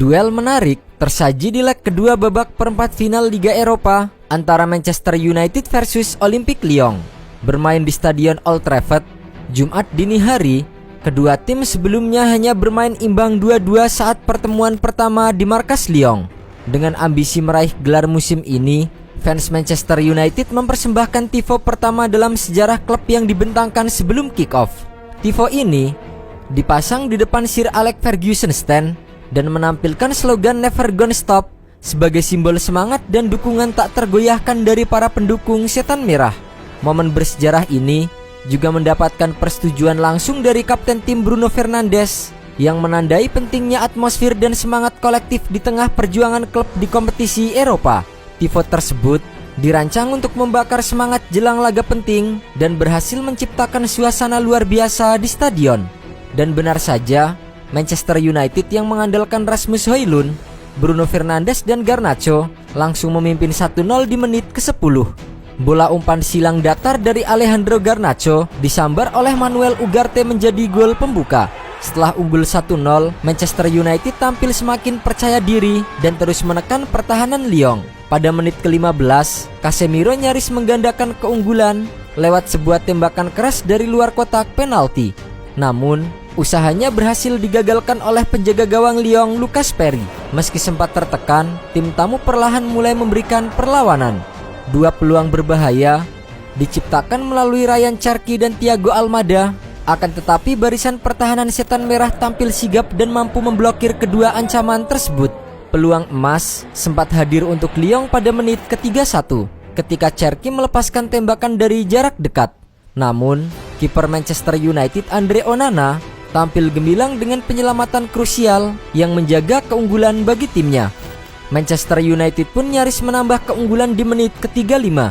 Duel menarik tersaji di leg kedua babak perempat final Liga Eropa antara Manchester United versus Olympique Lyon. Bermain di Stadion Old Trafford, Jumat dini hari, kedua tim sebelumnya hanya bermain imbang 2-2 saat pertemuan pertama di markas Lyon. Dengan ambisi meraih gelar musim ini, fans Manchester United mempersembahkan tifo pertama dalam sejarah klub yang dibentangkan sebelum kick-off. Tifo ini dipasang di depan Sir Alex Ferguson stand dan menampilkan slogan Never Gonna Stop sebagai simbol semangat dan dukungan tak tergoyahkan dari para pendukung Setan Merah. Momen bersejarah ini juga mendapatkan persetujuan langsung dari kapten tim Bruno Fernandes yang menandai pentingnya atmosfer dan semangat kolektif di tengah perjuangan klub di kompetisi Eropa. Tifo tersebut dirancang untuk membakar semangat jelang laga penting dan berhasil menciptakan suasana luar biasa di stadion. Dan benar saja, Manchester United yang mengandalkan Rasmus Højlund, Bruno Fernandes dan Garnacho langsung memimpin 1-0 di menit ke-10. Bola umpan silang datar dari Alejandro Garnacho disambar oleh Manuel Ugarte menjadi gol pembuka. Setelah unggul 1-0, Manchester United tampil semakin percaya diri dan terus menekan pertahanan Lyon. Pada menit ke-15, Casemiro nyaris menggandakan keunggulan lewat sebuah tembakan keras dari luar kotak penalti. Namun, usahanya berhasil digagalkan oleh penjaga gawang Lyon, Lucas Perry. Meski sempat tertekan, tim tamu perlahan mulai memberikan perlawanan. Dua peluang berbahaya diciptakan melalui Ryan Cherki dan Thiago Almada. Akan tetapi barisan pertahanan Setan Merah tampil sigap dan mampu memblokir kedua ancaman tersebut. Peluang emas sempat hadir untuk Lyon pada menit ke-31 ketika Cherki melepaskan tembakan dari jarak dekat. Namun, kiper Manchester United Andre Onana tampil gemilang dengan penyelamatan krusial yang menjaga keunggulan bagi timnya. Manchester United pun nyaris menambah keunggulan di menit ke-35.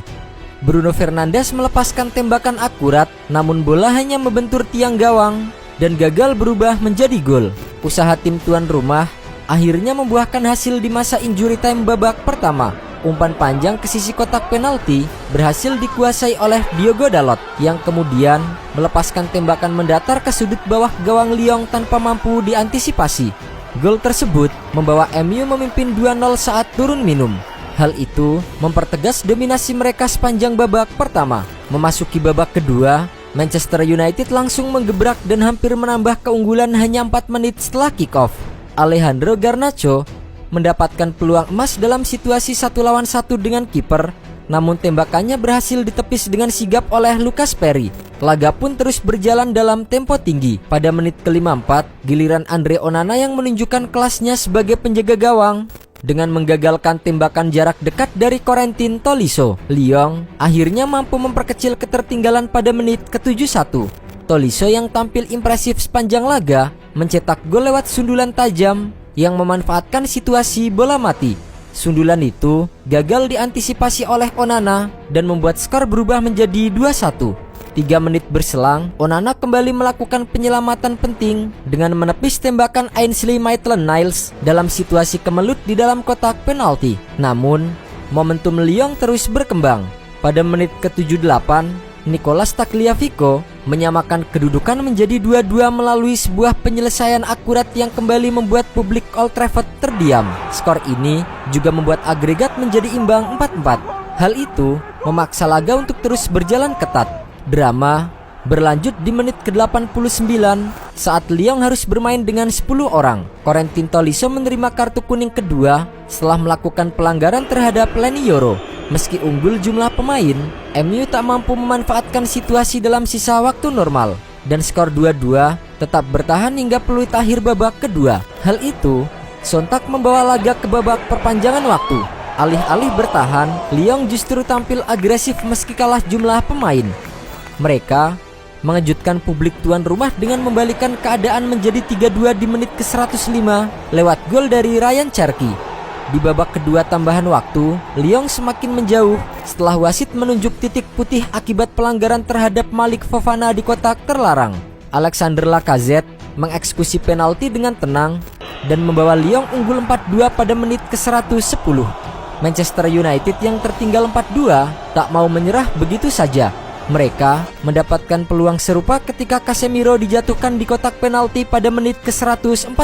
Bruno Fernandes melepaskan tembakan akurat, namun bola hanya membentur tiang gawang dan gagal berubah menjadi gol. Usaha tim tuan rumah akhirnya membuahkan hasil di masa injury time babak pertama. Umpan panjang ke sisi kotak penalti berhasil dikuasai oleh Diogo Dalot yang kemudian melepaskan tembakan mendatar ke sudut bawah gawang Lyon tanpa mampu diantisipasi. Gol tersebut membawa MU memimpin 2-0 saat turun minum. Hal itu mempertegas dominasi mereka sepanjang babak pertama. Memasuki babak kedua, Manchester United langsung menggebrak dan hampir menambah keunggulan hanya 4 menit setelah kick-off. Alejandro Garnacho mendapatkan peluang emas dalam situasi 1 lawan 1 dengan kiper, namun tembakannya berhasil ditepis dengan sigap oleh Lucas Perry. Laga pun terus berjalan dalam tempo tinggi. Pada menit ke-54, giliran Andre Onana yang menunjukkan kelasnya sebagai penjaga gawang dengan menggagalkan tembakan jarak dekat dari Corentin Tolisso. Lyon akhirnya mampu memperkecil ketertinggalan pada menit ke-71. Tolisso yang tampil impresif sepanjang laga mencetak gol lewat sundulan tajam yang memanfaatkan situasi bola mati. Sundulan itu gagal diantisipasi oleh Onana dan membuat skor berubah menjadi 2-1. 3 menit berselang, Onana kembali melakukan penyelamatan penting dengan menepis tembakan Ainsley Maitland-Niles dalam situasi kemelut di dalam kotak penalti. Namun, momentum Lyon terus berkembang. Pada menit ke-78, Nicolas Tagliafico menyamakan kedudukan menjadi 2-2 melalui sebuah penyelesaian akurat yang kembali membuat publik Old Trafford terdiam. Skor ini juga membuat agregat menjadi imbang 4-4. Hal itu memaksa laga untuk terus berjalan ketat. Drama berlanjut di menit ke-89 saat Lyon harus bermain dengan 10 orang. Corentin Tolisso menerima kartu kuning kedua setelah melakukan pelanggaran terhadap Leny Yoro. Meski unggul jumlah pemain, MU tak mampu memanfaatkan situasi dalam sisa waktu normal dan skor 2-2 tetap bertahan hingga peluit akhir babak kedua. Hal itu sontak membawa laga ke babak perpanjangan waktu. Alih-alih bertahan, Lyon justru tampil agresif meski kalah jumlah pemain. Mereka mengejutkan publik tuan rumah dengan membalikan keadaan menjadi 3-2 di menit ke-105 lewat gol dari Ryan Cherki. Di babak kedua tambahan waktu, Lyon semakin menjauh setelah wasit menunjuk titik putih akibat pelanggaran terhadap Malik Fofana di kotak terlarang. Alexander Lacazette mengeksekusi penalti dengan tenang dan membawa Lyon unggul 4-2 pada menit ke-110. Manchester United yang tertinggal 4-2 tak mau menyerah begitu saja. Mereka mendapatkan peluang serupa ketika Casemiro dijatuhkan di kotak penalti pada menit ke-114.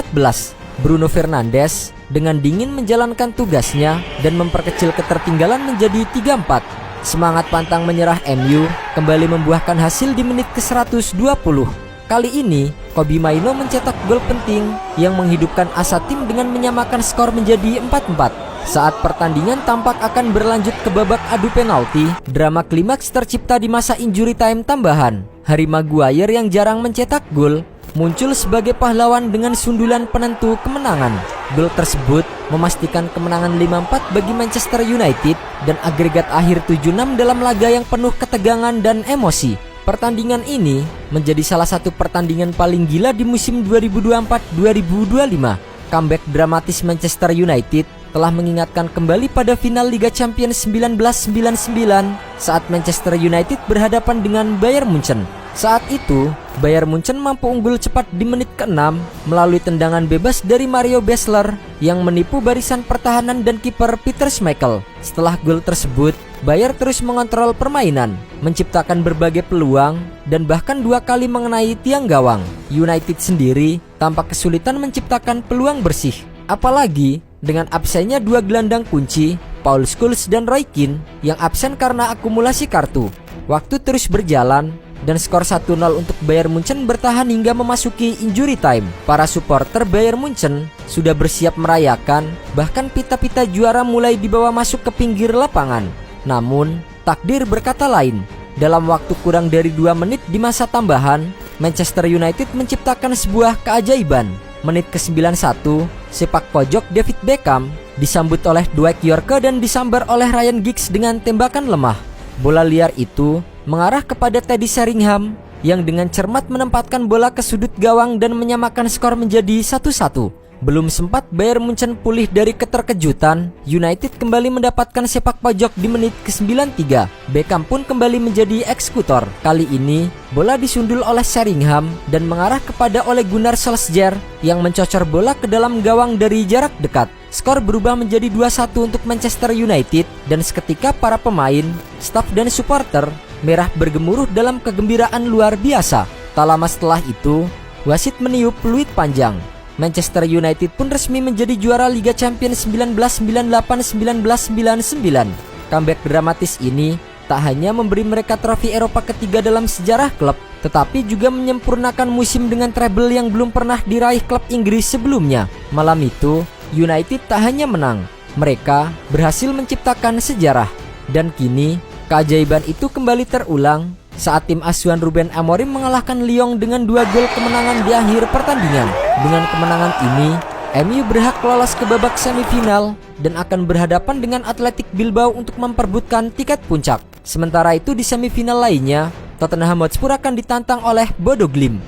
Bruno Fernandes dengan dingin menjalankan tugasnya dan memperkecil ketertinggalan menjadi 3-4. Semangat pantang menyerah MU kembali membuahkan hasil di menit ke-120. Kali ini, Kobbie Mainoo mencetak gol penting yang menghidupkan asa tim dengan menyamakan skor menjadi 4-4. Saat pertandingan tampak akan berlanjut ke babak adu penalti, drama klimaks tercipta di masa injury time tambahan. Harry Maguire yang jarang mencetak gol muncul sebagai pahlawan dengan sundulan penentu kemenangan. Gol tersebut memastikan kemenangan 5-4 bagi Manchester United dan agregat akhir 7-6 dalam laga yang penuh ketegangan dan emosi. Pertandingan ini menjadi salah satu pertandingan paling gila di musim 2024-2025. Comeback dramatis Manchester United telah mengingatkan kembali pada final Liga Champions 1999 saat Manchester United berhadapan dengan Bayern Munchen. Saat itu, Bayern Munchen mampu unggul cepat di menit ke-6 melalui tendangan bebas dari Mario Basler yang menipu barisan pertahanan dan kiper Peter Schmeichel. Setelah gol tersebut, Bayern terus mengontrol permainan, menciptakan berbagai peluang, dan bahkan 2 kali mengenai tiang gawang. United sendiri tampak kesulitan menciptakan peluang bersih. Apalagi dengan absennya 2 gelandang kunci, Paul Scholes dan Roy Keane yang absen karena akumulasi kartu. Waktu terus berjalan dan skor 1-0 untuk Bayern Munchen bertahan hingga memasuki injury time. Para supporter Bayern Munchen sudah bersiap merayakan, bahkan pita-pita juara mulai dibawa masuk ke pinggir lapangan. Namun, takdir berkata lain. Dalam waktu kurang dari 2 menit di masa tambahan, Manchester United menciptakan sebuah keajaiban. Menit ke-91, sepak pojok David Beckham disambut oleh Dwight Yorke dan disambar oleh Ryan Giggs dengan tembakan lemah. Bola liar itu mengarah kepada Teddy Sheringham yang dengan cermat menempatkan bola ke sudut gawang dan menyamakan skor menjadi 1-1. Belum sempat Bayern Munchen pulih dari keterkejutan, United kembali mendapatkan sepak pojok di menit ke-93. Beckham pun kembali menjadi eksekutor. Kali ini, bola disundul oleh Sheringham dan mengarah kepada Ole Gunnar Solskjaer yang mencocor bola ke dalam gawang dari jarak dekat. Skor berubah menjadi 2-1 untuk Manchester United dan seketika para pemain, staf dan supporter merah bergemuruh dalam kegembiraan luar biasa. Tak lama setelah itu, wasit meniup peluit panjang. Manchester United pun resmi menjadi juara Liga Champions 1998-1999. Comeback dramatis ini tak hanya memberi mereka trofi Eropa ketiga dalam sejarah klub, tetapi juga menyempurnakan musim dengan treble yang belum pernah diraih klub Inggris sebelumnya. Malam itu, United tak hanya menang, mereka berhasil menciptakan sejarah. Dan kini, keajaiban itu kembali terulang saat tim asuhan Ruben Amorim mengalahkan Lyon dengan 2 gol kemenangan di akhir pertandingan. Dengan kemenangan ini, MU berhak lolos ke babak semifinal dan akan berhadapan dengan Athletic Bilbao untuk memperebutkan tiket puncak. Sementara itu di semifinal lainnya, Tottenham Hotspur akan ditantang oleh Bodo Glimt.